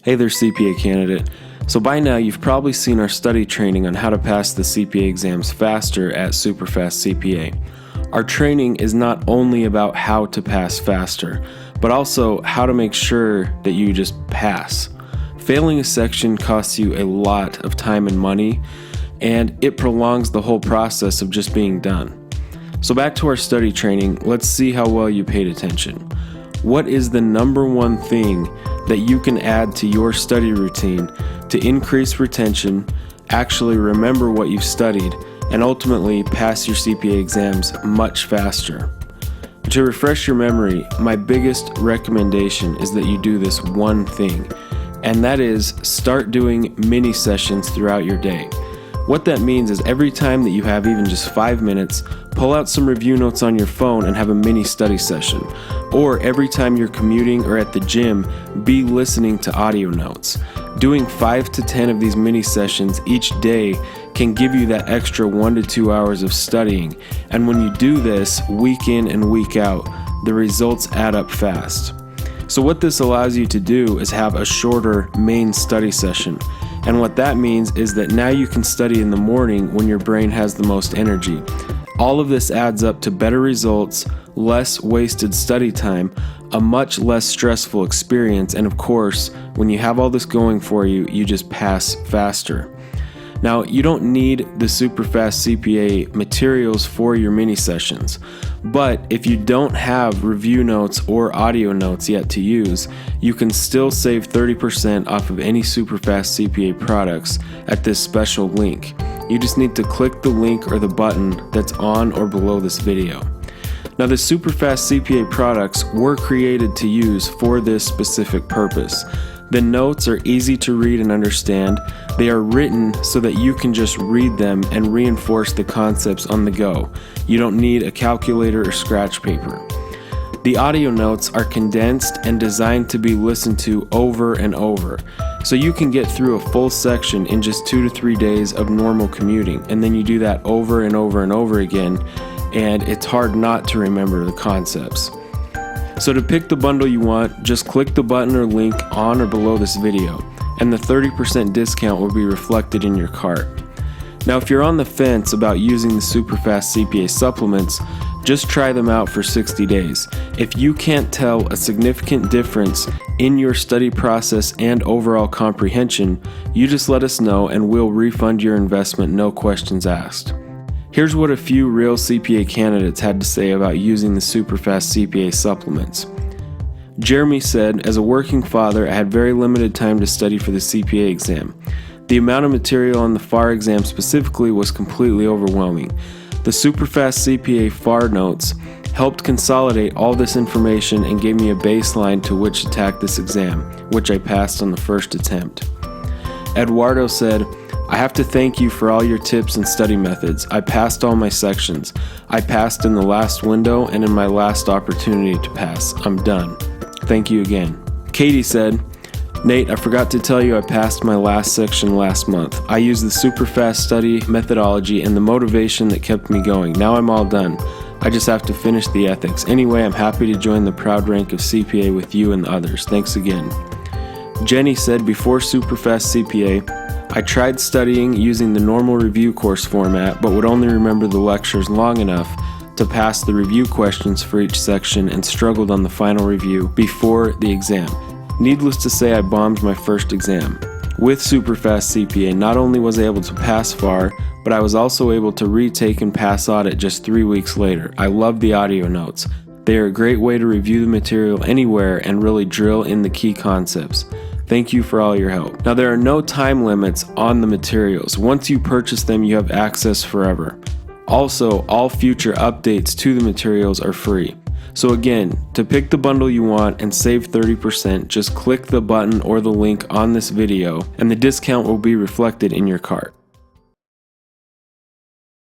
Hey there, CPA candidate. So by now you've probably seen our study training on how to pass the CPA exams faster at SuperfastCPA. Our training is not only about how to pass faster, but also how to make sure that you just pass. Failing a section costs you a lot of time and money, and it prolongs the whole process of just being done. So back to our study training, let's see how well you paid attention. What is the number one thing that you can add to your study routine to increase retention, actually remember what you've studied, and ultimately pass your CPA exams much faster? To refresh your memory, my biggest recommendation is that you do this one thing, and that is start doing mini sessions throughout your day. What that means is every time that you have even just 5 minutes, pull out some review notes on your phone and have a mini study session. Or every time you're commuting or at the gym, be listening to audio notes. Doing 5 to 10 of these mini sessions each day can give you that extra 1 to 2 hours of studying. And when you do this week in and week out, the results add up fast. So what this allows you to do is have a shorter main study session. And what that means is that now you can study in the morning when your brain has the most energy. All of this adds up to better results, less wasted study time, a much less stressful experience, and of course, when you have all this going for you, you just pass faster. Now, you don't need the SuperfastCPA materials for your mini sessions, but if you don't have review notes or audio notes yet to use, you can still save 30% off of any SuperfastCPA products at this special link. You just need to click the link or the button that's on or below this video. Now, the SuperfastCPA products were created to use for this specific purpose. The notes are easy to read and understand. They are written so that you can just read them and reinforce the concepts on the go. You don't need a calculator or scratch paper. The audio notes are condensed and designed to be listened to over and over. So you can get through a full section in just 2 to 3 days of normal commuting, and then you do that over and over and over again, and it's hard not to remember the concepts. So to pick the bundle you want, just click the button or link on or below this video, and the 30% discount will be reflected in your cart. Now, if you're on the fence about using the SuperfastCPA supplements, just try them out for 60 days. If you can't tell a significant difference in your study process and overall comprehension, you just let us know and we'll refund your investment, no questions asked. Here's what a few real CPA candidates had to say about using the SuperfastCPA supplements. Jeremy said, "As a working father, I had very limited time to study for the CPA exam. The amount of material on the FAR exam specifically was completely overwhelming. The SuperfastCPA FAR notes helped consolidate all this information and gave me a baseline to which to attack this exam, which I passed on the first attempt." Eduardo said, "I have to thank you for all your tips and study methods. I passed all my sections. I passed in the last window and in my last opportunity to pass. I'm done. Thank you again." Katie said, "Nate, I forgot to tell you I passed my last section last month. I used the Superfast study methodology and the motivation that kept me going. Now I'm all done. I just have to finish the ethics. Anyway, I'm happy to join the proud rank of CPA with you and the others. Thanks again." Jenny said, "Before SuperfastCPA, I tried studying using the normal review course format, but would only remember the lectures long enough to pass the review questions for each section and struggled on the final review before the exam. Needless to say, I bombed my first exam. With SuperfastCPA, not only was I able to pass FAR, but I was also able to retake and pass audit just 3 weeks later. I love the audio notes. They are a great way to review the material anywhere and really drill in the key concepts. Thank you for all your help." Now, there are no time limits on the materials. Once you purchase them, you have access forever. Also, all future updates to the materials are free. So again, to pick the bundle you want and save 30%, just click the button or the link on this video, and the discount will be reflected in your cart.